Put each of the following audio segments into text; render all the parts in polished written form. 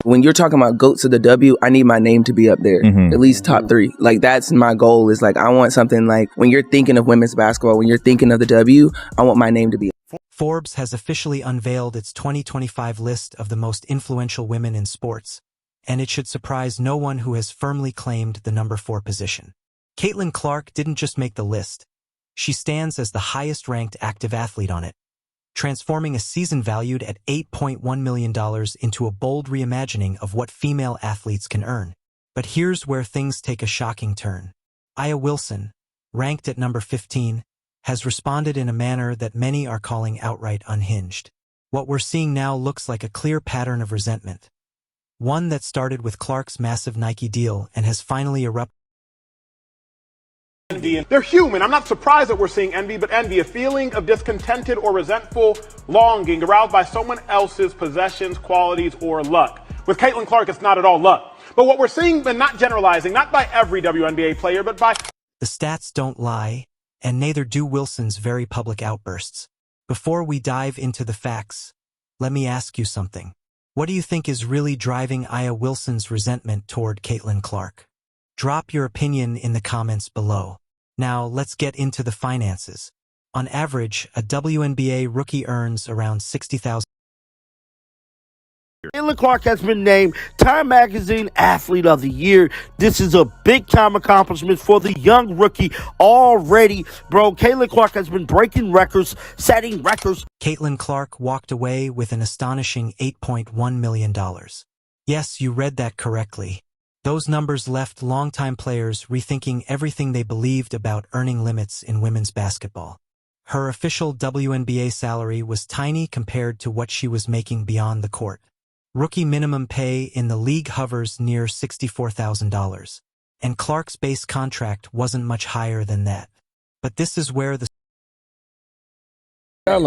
when you're talking about GOATs of the W, I need my name to be up there, at least top 3. Like, that's my goal, is like, I want something like, when you're thinking of women's basketball, when you're thinking of the W, I want my name to be. Forbes has officially unveiled its 2025 list of the most influential women in sports, and it should surprise no one who has firmly claimed the number 4 position. Caitlin Clark didn't just make the list. She stands as the highest-ranked active athlete on it, transforming a season valued at $8.1 million into a bold reimagining of what female athletes can earn. But here's where things take a shocking turn. Aya Wilson, ranked at number 15, has responded in a manner that many are calling outright unhinged. What we're seeing now looks like a clear pattern of resentment, one that started with Clark's massive Nike deal and has finally erupted. They're human. I'm not surprised that we're seeing envy, but envy, a feeling of discontented or resentful longing aroused by someone else's possessions, qualities, or luck. With Caitlin Clark, it's not at all luck. But what we're seeing, and not generalizing, not by every WNBA player, but by... The stats don't lie, and neither do Wilson's very public outbursts. Before we dive into the facts, let me ask you something. What do you think is really driving Aya Wilson's resentment toward Caitlin Clark? Drop your opinion in the comments below. Now, let's get into the finances. On average, a WNBA rookie earns around $60,000. Caitlin Clark has been named Time Magazine Athlete of the Year. This is a big-time accomplishment for the young rookie already. Bro, Caitlin Clark has been breaking records, setting records. Caitlin Clark walked away with an astonishing $8.1 million. Yes, you read that correctly. Those numbers left longtime players rethinking everything they believed about earning limits in women's basketball. Her official WNBA salary was tiny compared to what she was making beyond the court. Rookie minimum pay in the league hovers near $64,000, and Clark's base contract wasn't much higher than that. But this is where the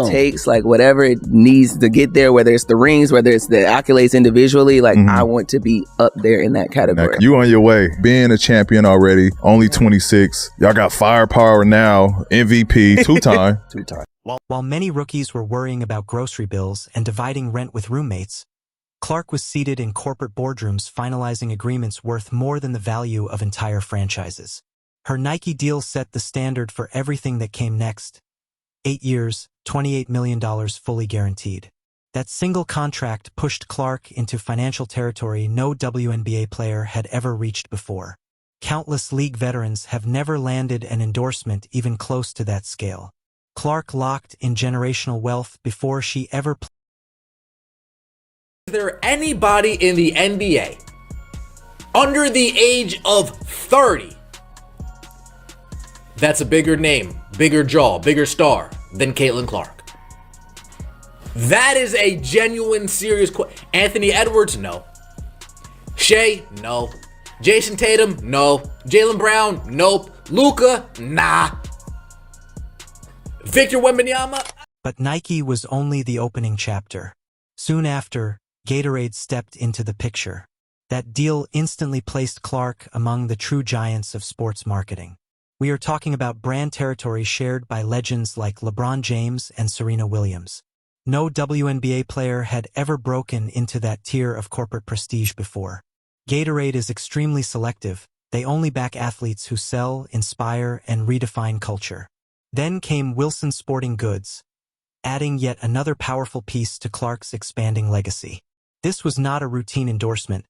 takes, like, whatever it needs to get there, whether it's the rings, whether it's the accolades individually, like, I want to be up there in that category. You on your way, being a champion already, only 26. Y'all got firepower now, MVP, two-time. While many rookies were worrying about grocery bills and dividing rent with roommates, Clark was seated in corporate boardrooms finalizing agreements worth more than the value of entire franchises. Her Nike deal set the standard for everything that came next. 8 years, $28 million fully guaranteed. That single contract pushed Clark into financial territory no WNBA player had ever reached before. Countless league veterans have never landed an endorsement even close to that scale. Clark locked in generational wealth before she ever played. Is there anybody in the NBA under the age of 30 that's a bigger name, bigger jaw, bigger star than Caitlin Clark? That is a genuine, serious question. Anthony Edwards? No. Shea? No. Jason Tatum? No. Jaylen Brown? Nope. Luka? Nah. Victor Wembanyama? But Nike was only the opening chapter. Soon after, Gatorade stepped into the picture. That deal instantly placed Clark among the true giants of sports marketing. We are talking about brand territory shared by legends like LeBron James and Serena Williams. No WNBA player had ever broken into that tier of corporate prestige before. Gatorade is extremely selective. They only back athletes who sell, inspire, and redefine culture. Then came Wilson Sporting Goods, adding yet another powerful piece to Clark's expanding legacy. This was not a routine endorsement,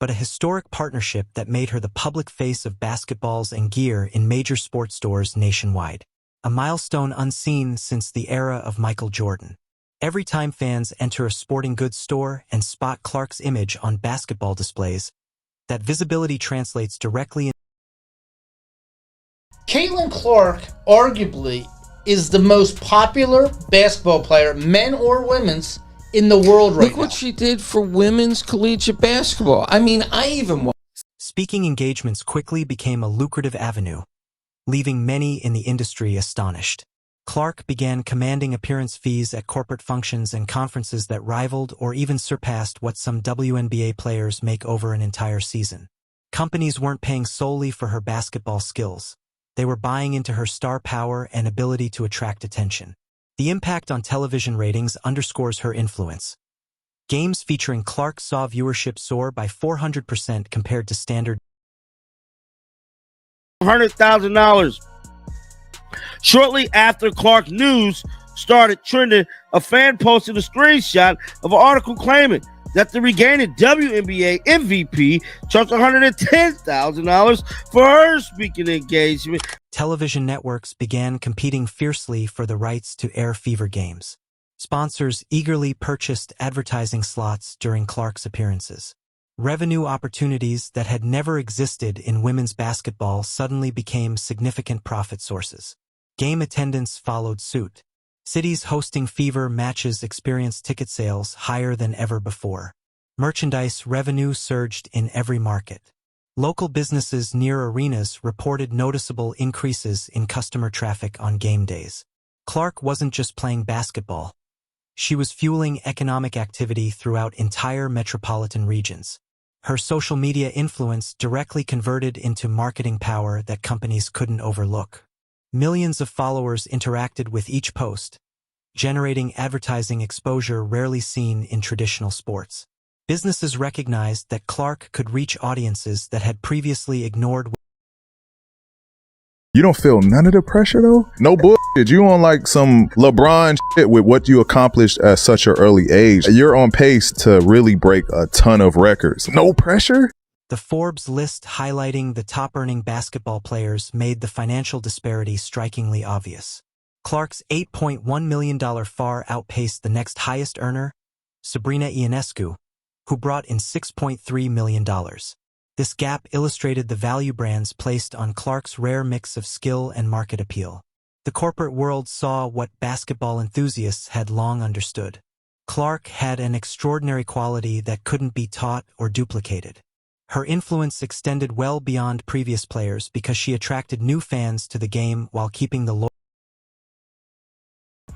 but a historic partnership that made her the public face of basketballs and gear in major sports stores nationwide. A milestone unseen since the era of Michael Jordan. Every time fans enter a sporting goods store and spot Clark's image on basketball displays, that visibility translates directly in. Caitlin Clark arguably is the most popular basketball player, men or women's, in the world right now. Look what she did for women's collegiate basketball. I mean, Speaking engagements quickly became a lucrative avenue, leaving many in the industry astonished. Clark began commanding appearance fees at corporate functions and conferences that rivaled or even surpassed what some WNBA players make over an entire season. Companies weren't paying solely for her basketball skills. They were buying into her star power and ability to attract attention. The impact on television ratings underscores her influence. Games featuring Clark saw viewership soar by 400% compared to standard. $100,000. Shortly after Clark news started trending, a fan posted a screenshot of an article claiming that the reigning WNBA MVP charged $110,000 for her speaking engagement. Television networks began competing fiercely for the rights to air Fever games. Sponsors eagerly purchased advertising slots during Clark's appearances. Revenue opportunities that had never existed in women's basketball suddenly became significant profit sources. Game attendance followed suit. Cities hosting Fever matches experienced ticket sales higher than ever before. Merchandise revenue surged in every market. Local businesses near arenas reported noticeable increases in customer traffic on game days. Clark wasn't just playing basketball. She was fueling economic activity throughout entire metropolitan regions. Her social media influence directly converted into marketing power that companies couldn't overlook. Millions of followers interacted with each post, generating advertising exposure rarely seen in traditional sports. Businesses recognized that Clark could reach audiences that had previously ignored. You don't feel none of the pressure though? No bullshit. You on like some LeBron shit with what you accomplished at such an early age. You're on pace to really break a ton of records. No pressure? The Forbes list highlighting the top-earning basketball players made the financial disparity strikingly obvious. Clark's $8.1 million far outpaced the next highest earner, Sabrina Ionescu, who brought in $6.3 million. This gap illustrated the value brands placed on Clark's rare mix of skill and market appeal. The corporate world saw what basketball enthusiasts had long understood. Clark had an extraordinary quality that couldn't be taught or duplicated. Her influence extended well beyond previous players because she attracted new fans to the game while keeping the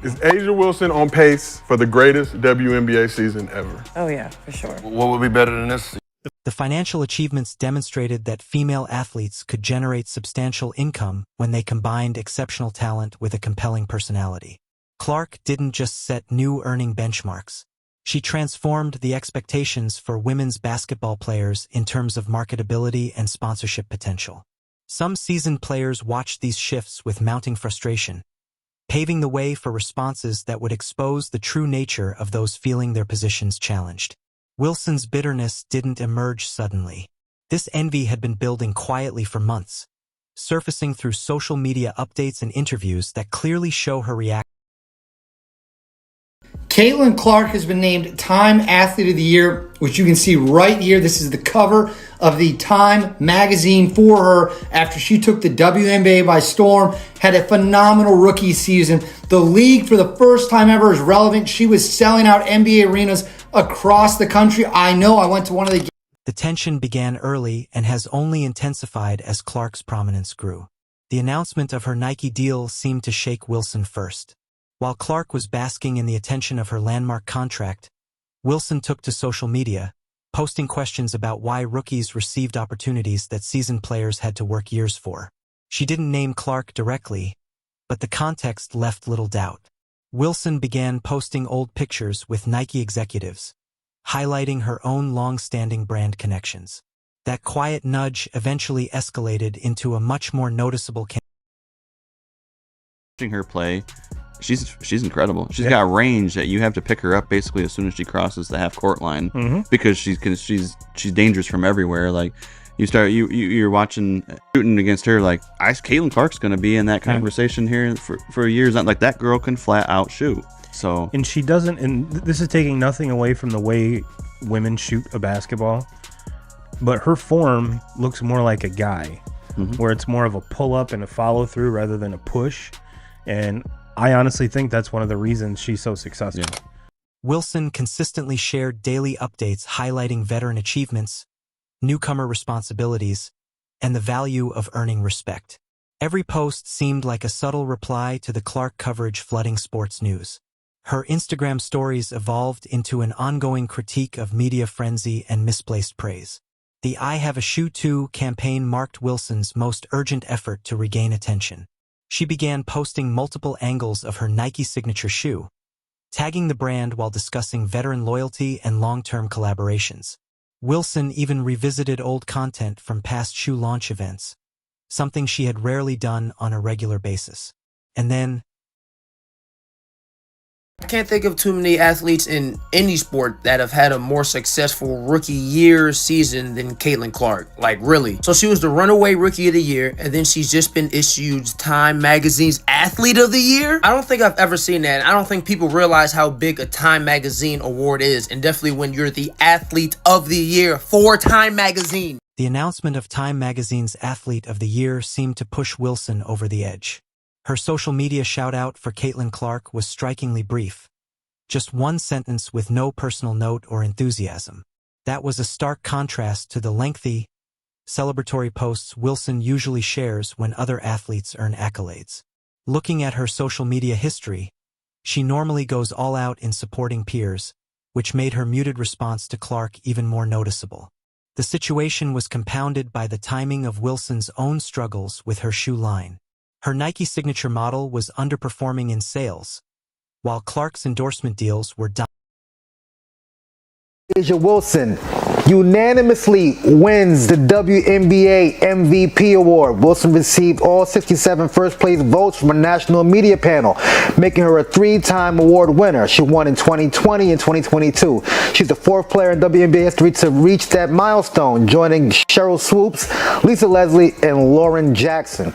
Is Asia Wilson on pace for the greatest WNBA season ever? Oh yeah, for sure. What would be better than this? The financial achievements demonstrated that female athletes could generate substantial income when they combined exceptional talent with a compelling personality. Clark didn't just set new earning benchmarks. She transformed the expectations for women's basketball players in terms of marketability and sponsorship potential. Some seasoned players watched these shifts with mounting frustration, paving the way for responses that would expose the true nature of those feeling their positions challenged. Wilson's bitterness didn't emerge suddenly. This envy had been building quietly for months, surfacing through social media updates and interviews that clearly show her reaction. Caitlin Clark has been named Time Athlete of the Year, which you can see right here. This is the cover of the Time magazine for her after she took the WNBA by storm, had a phenomenal rookie season. The league, for the first time ever, is relevant. She was selling out NBA arenas across the country. I know, I went to one of the... The tension began early and has only intensified as Clark's prominence grew. The announcement of her Nike deal seemed to shake Wilson first. While Clark was basking in the attention of her landmark contract, Wilson took to social media, posting questions about why rookies received opportunities that seasoned players had to work years for. She didn't name Clark directly, but the context left little doubt. Wilson began posting old pictures with Nike executives, highlighting her own long-standing brand connections. That quiet nudge eventually escalated into a much more noticeable campaign. Watching her play, she's incredible. She's got range that you have to pick her up basically as soon as she crosses the half court line, because she's dangerous from everywhere. Like you're watching shooting against her, like Caitlin Clark's going to be in that conversation here for years. Like that girl can flat out shoot. So and she doesn't. And this is taking nothing away from the way women shoot a basketball, but her form looks more like a guy, where it's more of a pull up and a follow through rather than a push. And I honestly think that's one of the reasons she's so successful. Yeah. Wilson consistently shared daily updates highlighting veteran achievements, newcomer responsibilities, and the value of earning respect. Every post seemed like a subtle reply to the Clark coverage flooding sports news. Her Instagram stories evolved into an ongoing critique of media frenzy and misplaced praise. The I Have a Shoe Too campaign marked Wilson's most urgent effort to regain attention. She began posting multiple angles of her Nike signature shoe, tagging the brand while discussing veteran loyalty and long-term collaborations. Wilson even revisited old content from past shoe launch events, something she had rarely done on a regular basis. And then, I can't think of too many athletes in any sport that have had a more successful rookie year season than Caitlin Clark. Like, really. So she was the runaway rookie of the year, and then she's just been issued Time Magazine's Athlete of the Year? I don't think I've ever seen that. I don't think people realize how big a Time Magazine award is, and definitely when you're the Athlete of the Year for Time Magazine. the announcement of Time Magazine's Athlete of the Year seemed to push Wilson over the edge. Her social media shout-out for Caitlin Clark was strikingly brief. Just one sentence with no personal note or enthusiasm. That was a stark contrast to the lengthy, celebratory posts Wilson usually shares when other athletes earn accolades. Looking at her social media history, she normally goes all out in supporting peers, which made her muted response to Clark even more noticeable. The situation was compounded by the timing of Wilson's own struggles with her shoe line. Her Nike signature model was underperforming in sales, while Clark's endorsement deals were dominating. A'ja Wilson unanimously wins the WNBA MVP award. Wilson received all 67 first-place votes from a national media panel, making her a three-time award winner. She won in 2020 and 2022. She's the fourth player in WNBA history to reach that milestone, joining Cheryl Swoops, Lisa Leslie, and Lauren Jackson.